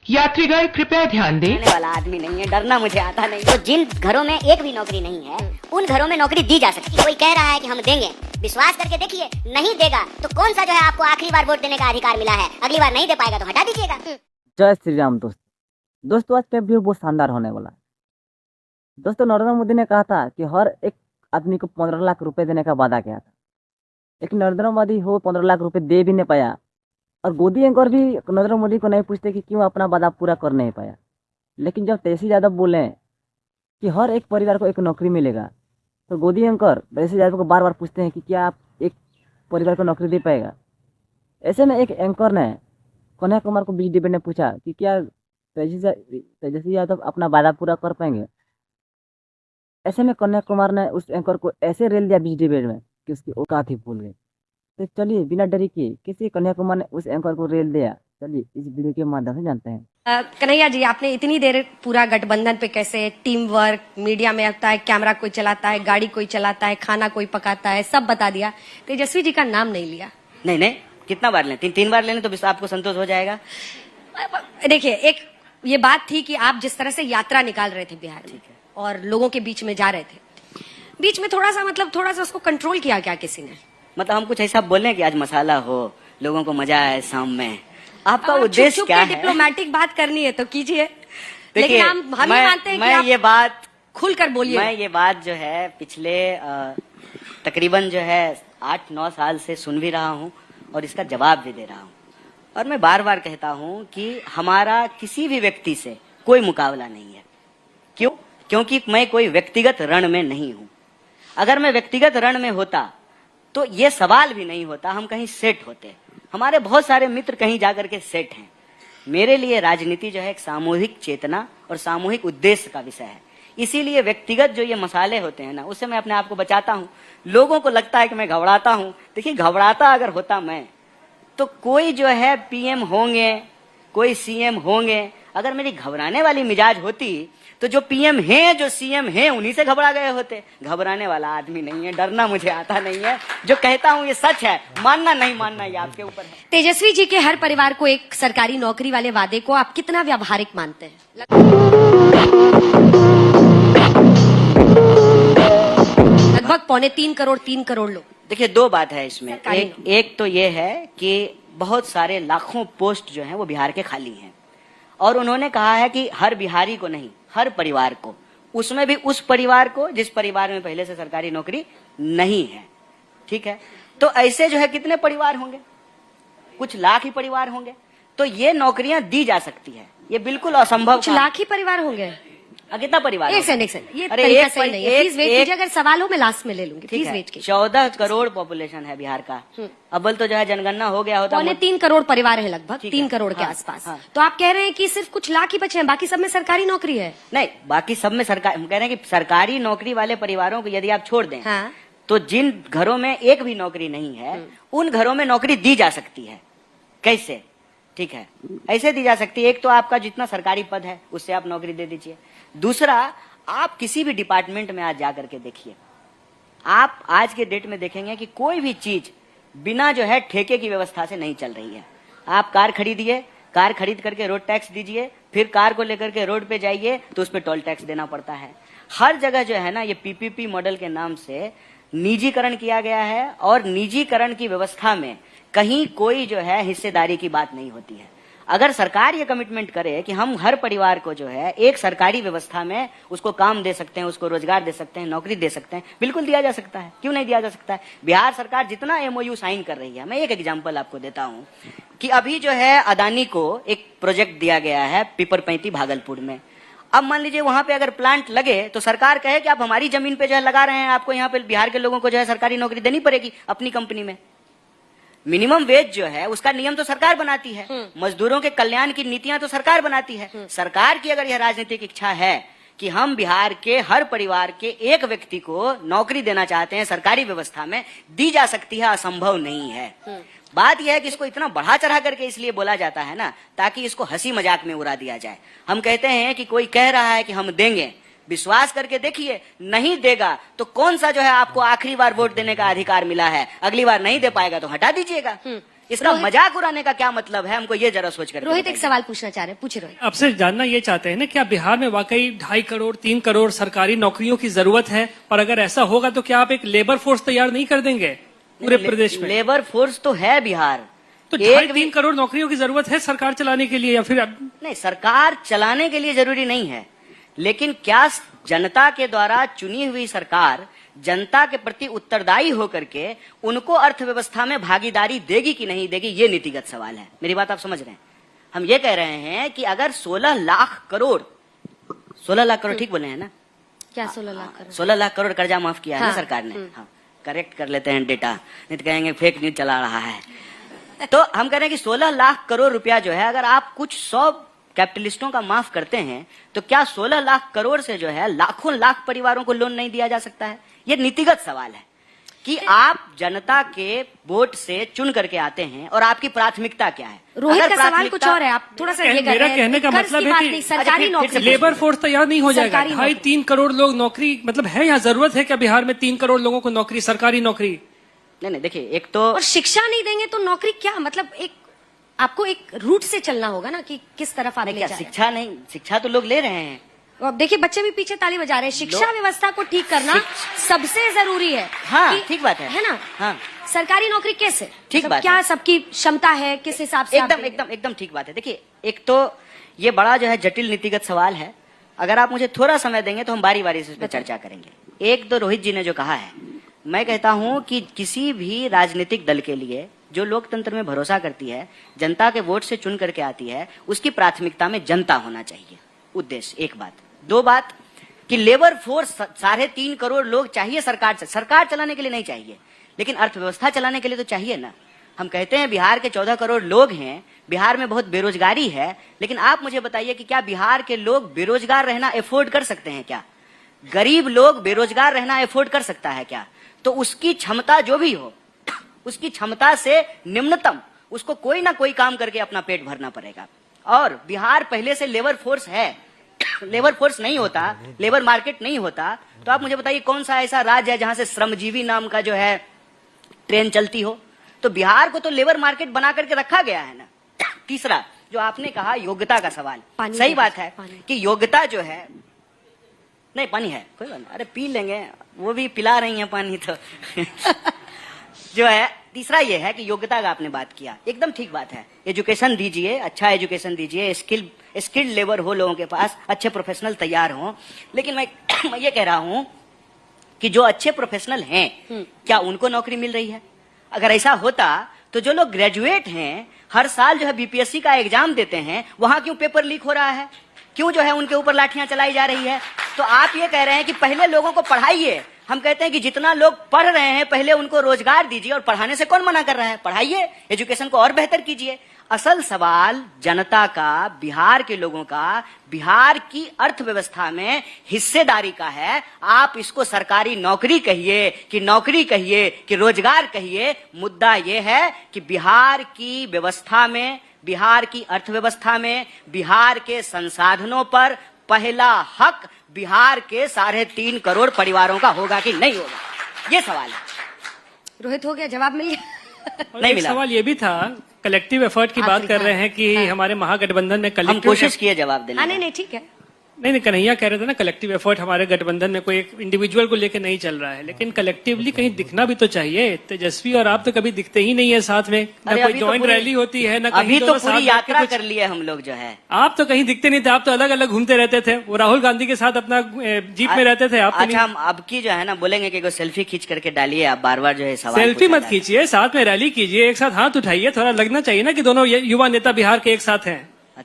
यात्रीगण कृपया ध्यान दें। डरने वाला आदमी नहीं है, डरना मुझे आता नहीं। तो जिन घरों में एक भी नौकरी नहीं है, उन घरों में नौकरी दी जा सकती है। कोई कह रहा है कि हम देंगे, विश्वास करके देखिए, नहीं देगा तो कौन सा जो है आपको आखिरी बार वोट देने का अधिकार मिला है, अगली बार नहीं दे पाएगा तो हटा दीजिएगा। जय श्री राम दोस्तों आज का वीडियो बहुत शानदार होने वाला है। दोस्तों नरेंद्र मोदी ने कहा था कि हर एक आदमी को 15 लाख रुपए देने का वादा किया था, लेकिन नरेंद्र मोदी हो 15 लाख रुपए दे भी नहीं पाया। और गोदी एंकर भी नरेंद्र मोदी को नहीं पूछते कि क्यों अपना वादा पूरा कर नहीं पाया। लेकिन जब तेजस्वी यादव बोले कि हर एक परिवार को एक नौकरी मिलेगा, तो गोदी एंकर तेजस्वी यादव को बार बार पूछते हैं कि क्या आप एक परिवार को नौकरी दे पाएगा। ऐसे में एक एंकर ने कन्हैया कुमार को बीच डिबेट ने पूछा कि क्या तेजस्वी यादव अपना वादा पूरा कर पाएंगे। ऐसे में कन्हैया कुमार ने उस एंकर को ऐसे रेल दिया बीच डिबेट में कि उसकी औकात ही भूल गई। तो चलिए बिना डरी के किसी कन्हैया कुमार ने उस एंकर को रेल दिया, चलिए इस वीडियो के माध्यम से जानते हैं। कन्हैया जी, आपने इतनी देर पूरा गठबंधन पे कैसे टीम वर्क, मीडिया में आता है, कैमरा कोई चलाता है, गाड़ी कोई चलाता है, खाना कोई पकाता है, सब बता दिया। तेजस्वी जी का नाम नहीं लिया। नहीं, कितना बार लें? तीन बार लें तो आपको संतोष हो जाएगा। देखिए, एक ये बात थी कि आप जिस तरह से यात्रा निकाल रहे थे बिहार में और लोगों के बीच में जा रहे थे, बीच में थोड़ा सा उसको कंट्रोल किया क्या किसी ने? मतलब हम कुछ ऐसा बोले कि आज मसाला हो, लोगों को मजा आए शाम में। आपका उद्देश्य क्या है? डिप्लोमेटिक बात करनी है तो कीजिए, लेकिन देखिए हम ये मानते हैं कि आप ये बात खुलकर बोलिए। मैं ये बात जो है पिछले तकरीबन जो है 8-9 साल से सुन भी रहा हूँ और इसका जवाब भी दे रहा हूँ। और मैं बार बार कहता हूँ कि हमारा किसी भी व्यक्ति से कोई मुकाबला नहीं है। क्यों? क्योंकि मैं कोई व्यक्तिगत रण में नहीं हूँ। अगर मैं व्यक्तिगत रण में होता तो ये सवाल भी नहीं होता, हम कहीं सेट होते। हमारे बहुत सारे मित्र कहीं जाकर के सेट हैं। मेरे लिए राजनीति जो है एक सामूहिक चेतना और सामूहिक उद्देश्य का विषय है। इसीलिए व्यक्तिगत जो ये मसाले होते हैं ना, उससे मैं अपने आप को बचाता हूँ। लोगों को लगता है कि मैं घबराता हूँ। देखिए, घबराता अगर होता मैं तो कोई जो है पीएम होंगे, कोई सीएम होंगे। अगर मेरी घबराने वाली मिजाज होती तो जो पीएम हैं, जो सीएम हैं, उन्हीं से घबरा गए होते। घबराने वाला आदमी नहीं है, डरना मुझे आता नहीं है। जो कहता हूँ ये सच है, मानना नहीं मानना ये आपके ऊपर है। तेजस्वी जी के हर परिवार को एक सरकारी नौकरी वाले वादे को आप कितना व्यावहारिक मानते हैं? लगभग 2.25 करोड़ लोग। देखिए, दो बात है इसमें। एक तो ये है कि बहुत सारे लाखों पोस्ट जो हैं वो बिहार के खाली हैं, और उन्होंने कहा है कि हर बिहारी को नहीं, हर परिवार को, उसमें भी उस परिवार को जिस परिवार में पहले से सरकारी नौकरी नहीं है। ठीक है, तो ऐसे जो है कितने परिवार होंगे? कुछ लाख ही परिवार होंगे। तो ये नौकरियां दी जा सकती है, ये बिल्कुल असंभव। कुछ लाख ही परिवार होंगे? कितना परिवार? एक सेकंड, ये तरीका सही नहीं है। प्लीज वेट कीजिए, अगर सवाल हो मैं लास्ट में ले लूंगी। प्लीज वेट कीजिए। 14 करोड़ पॉपुलेशन है बिहार का। अव्वल तो जो है जनगणना हो गया होता। 2.25 करोड़ परिवार है, लगभग 3 करोड़ के आसपास। तो आप कह रहे हैं कि सिर्फ कुछ लाख ही बचे हैं, बाकी सब में सरकारी नौकरी है? नहीं, बाकी सब में सरकार। हम कह रहे हैं कि सरकारी नौकरी वाले परिवारों को यदि आप छोड़ दें, तो जिन घरों में एक भी नौकरी नहीं है, उन घरों में नौकरी दी जा सकती है। कैसे? ठीक है, ऐसे दी जा सकती है। एक तो आपका जितना सरकारी पद है उससे आप नौकरी दे दीजिए। दूसरा, आप किसी भी डिपार्टमेंट में आज जाकर के देखिए, आप आज के डेट में देखेंगे कि कोई भी चीज बिना जो है ठेके की व्यवस्था से नहीं चल रही है। आप कार खरीदिए, कार खरीद करके रोड टैक्स दीजिए, फिर कार को लेकर के रोड पे जाइए तो उस पे टोल टैक्स देना पड़ता है। हर जगह जो है ना, ये पीपीपी मॉडल के नाम से निजीकरण किया गया है, और निजीकरण की व्यवस्था में कहीं कोई जो है हिस्सेदारी की बात नहीं होती है। अगर सरकार ये कमिटमेंट करे कि हम हर परिवार को जो है एक सरकारी व्यवस्था में उसको काम दे सकते हैं, उसको रोजगार दे सकते हैं, नौकरी दे सकते हैं, बिल्कुल दिया जा सकता है। क्यों नहीं दिया जा सकता है? बिहार सरकार जितना एमओयू साइन कर रही है, मैं एक एग्जांपल आपको देता हूं कि अभी जो है अदानी को एक प्रोजेक्ट दिया गया है पीपरपैंती भागलपुर में। अब मान लीजिए वहां पे अगर प्लांट लगे तो सरकार कहे कि आप हमारी जमीन पे जो है लगा रहे हैं, आपको यहाँ पे बिहार के लोगों को जो है सरकारी नौकरी देनी पड़ेगी अपनी कंपनी में। मिनिमम वेज जो है उसका नियम तो सरकार बनाती है, मजदूरों के कल्याण की नीतियां तो सरकार बनाती है। सरकार की अगर यह राजनीतिक इच्छा है कि हम बिहार के हर परिवार के एक व्यक्ति को नौकरी देना चाहते हैं सरकारी व्यवस्था में, दी जा सकती है, असंभव नहीं है। बात यह है कि इसको इतना बढ़ा चढ़ा करके इसलिए बोला जाता है ना, ताकि इसको हंसी मजाक में उड़ा दिया जाए। हम कहते हैं कि कोई कह रहा है कि हम देंगे, विश्वास करके देखिए, नहीं देगा तो कौन सा जो है आपको आखिरी बार वोट देने का अधिकार मिला है, अगली बार नहीं दे पाएगा तो हटा दीजिएगा। इसका मजाक उड़ाने का क्या मतलब है, हमको ये जरा सोच कर। रोहित एक सवाल पूछना चाह रहे हैं, पूछे रोहित। आपसे जानना ये चाहते हैं ना, क्या बिहार में वाकई 2.5 करोड़ 3 करोड़ सरकारी नौकरियों की जरूरत है, और अगर ऐसा होगा तो क्या आप एक लेबर फोर्स तैयार नहीं कर देंगे पूरे प्रदेश में? लेबर फोर्स तो है बिहार, तो 2.5-3 करोड़ नौकरियों की जरूरत है सरकार चलाने के लिए, या फिर नहीं, सरकार चलाने के लिए जरूरी नहीं है, लेकिन क्या जनता के द्वारा चुनी हुई सरकार जनता के प्रति उत्तरदायी होकर के उनको अर्थव्यवस्था में भागीदारी देगी कि नहीं देगी, ये नीतिगत सवाल है। मेरी बात आप समझ रहे हैं? हम ये कह रहे हैं कि अगर 16 लाख करोड़ ठीक बोले हैं ना? क्या 16 लाख करोड़? 16 लाख करोड़ कर्जा माफ किया है हाँ, ना सरकार ने। हाँ, करेक्ट कर लेते हैं डेटा, नहीं तो कहेंगे फेक न्यूज चला रहा है। तो हम कह रहे हैं कि 16 लाख करोड़ रुपया जो है, अगर आप कुछ 100 कैपिटलिस्टों का माफ करते हैं, तो क्या 16 लाख करोड़ से जो है लाखों लाख परिवारों को लोन नहीं दिया जा सकता है? ये नीतिगत सवाल है कि आप जनता के वोट से चुन करके आते हैं और आपकी प्राथमिकता क्या है। रोहित का सवाल कुछ और है, आप थोड़ा सा ये कर रहे हैं। मेरा कहने का मतलब है कि सरकारी नौकरी, लेबर फोर्स तैयार नहीं हो जाएगा। 2.5-3 करोड़ लोग नौकरी, मतलब है यहाँ जरूरत है क्या बिहार में 3 करोड़ लोगों को नौकरी, सरकारी नौकरी? नहीं, देखिए, एक तो और शिक्षा नहीं देंगे तो नौकरी क्या, मतलब एक आपको एक रूट से चलना होगा ना कि किस तरफ आप ले जा रहे हैं। शिक्षा नहीं, शिक्षा तो लोग ले रहे हैं। अब देखिए बच्चे भी पीछे ताली बजा रहे हैं। शिक्षा व्यवस्था को ठीक करना सबसे जरूरी है। हाँ, ठीक बात है ना? हाँ, सरकारी नौकरी कैसे, ठीक बात क्या है। सबकी क्षमता है, किस हिसाब से? एकदम ठीक बात है। देखिए, एक तो ये बड़ा जो है जटिल नीतिगत सवाल है। अगर आप मुझे थोड़ा समय देंगे तो हम बारी बारी से इस पर चर्चा करेंगे। एक तो रोहित जी ने जो कहा है, मैं कहता हूं कि किसी भी राजनीतिक दल के लिए जो लोकतंत्र में भरोसा करती है, जनता के वोट से चुन करके आती है, उसकी प्राथमिकता में जनता होना चाहिए, उद्देश्य। एक बात। 2 बात कि लेबर फोर्स 3.5 करोड़ लोग चाहिए सरकार से, सरकार चलाने के लिए नहीं चाहिए, लेकिन अर्थव्यवस्था चलाने के लिए तो चाहिए ना। हम कहते हैं बिहार के 14 करोड़ लोग हैं, बिहार में बहुत बेरोजगारी है, लेकिन आप मुझे बताइए कि क्या बिहार के लोग बेरोजगार रहना एफोर्ड कर सकते हैं क्या? गरीब लोग बेरोजगार रहना एफोर्ड कर सकता है क्या? तो उसकी क्षमता जो भी हो, उसकी क्षमता से निम्नतम उसको कोई ना कोई काम करके अपना पेट भरना पड़ेगा। और बिहार पहले से लेबर फोर्स है। लेबर फोर्स नहीं होता, लेबर मार्केट नहीं होता, तो आप मुझे बताइए कौन सा ऐसा राज्य है जहां से श्रमजीवी नाम का जो है ट्रेन चलती हो? तो बिहार को तो लेबर मार्केट बना करके रखा गया है ना। तीसरा जो आपने कहा योग्यता का सवाल, सही बात है कि योग्यता जो है, नहीं पानी है कोई बात नहीं, अरे पी लेंगे, वो भी पिला रही है पानी तो जो है। तीसरा ये है कि योग्यता का आपने बात किया, एकदम ठीक बात है। एजुकेशन दीजिए, अच्छा एजुकेशन दीजिए, स्किल्ड लेबर हो लोगों के पास, अच्छे प्रोफेशनल तैयार हो। लेकिन मैं ये कह रहा हूं कि जो अच्छे प्रोफेशनल हैं, क्या उनको नौकरी मिल रही है? अगर ऐसा होता तो जो लोग ग्रेजुएट हैं, हर साल जो है बीपीएससी का एग्जाम देते हैं, वहां क्यों पेपर लीक हो रहा है? क्यों जो है उनके ऊपर लाठियां चलाई जा रही है? तो आप ये कह रहे हैं कि पहले लोगों को पढ़ाइए। हम कहते हैं कि जितना लोग पढ़ रहे हैं पहले उनको रोजगार दीजिए, और पढ़ाने से कौन मना कर रहा है? पढ़ाइए, एजुकेशन को और बेहतर कीजिए। असल सवाल जनता का, बिहार के लोगों का, बिहार की अर्थव्यवस्था में हिस्सेदारी का है। आप इसको सरकारी नौकरी कहिए कि नौकरी कहिए कि रोजगार कहिए, मुद्दा यह है कि बिहार की व्यवस्था में, बिहार की अर्थव्यवस्था में, बिहार के संसाधनों पर पहला हक बिहार के 3.5 करोड़ परिवारों का होगा कि नहीं होगा, ये सवाल है। रोहित हो गया, जवाब मिल गया? नहीं मिला। सवाल ये भी था, कलेक्टिव एफर्ट की बात कर रहे हैं कि हमारे महागठबंधन में हम कोशिश किए जवाब देने। नहीं ठीक है। नहीं, कन्हैया कह रहे थे ना कलेक्टिव एफर्ट हमारे गठबंधन में कोई एक इंडिविजुअल को लेकर नहीं चल रहा है, लेकिन कलेक्टिवली कहीं दिखना भी तो चाहिए। तेजस्वी और आप तो कभी दिखते ही नहीं है साथ में, न कोई जॉइंट रैली होती है, न अभी तो पूरी यात्रा कर ली है हम लोग जो है। आप तो कहीं दिखते नहीं थे, आप तो अलग अलग घूमते रहते थे। वो राहुल गांधी के साथ अपना जीप में रहते थे। आप अच्छा, हम अब की जो है ना बोलेंगे कि सेल्फी खींच करके डालिए, आप बार बार जो है सवाल। सेल्फी मत खींचिए, साथ में रैली कीजिए, एक साथ हाथ उठाइए, थोड़ा लगना चाहिए ना कि दोनों युवा नेता बिहार के एक साथ हैं।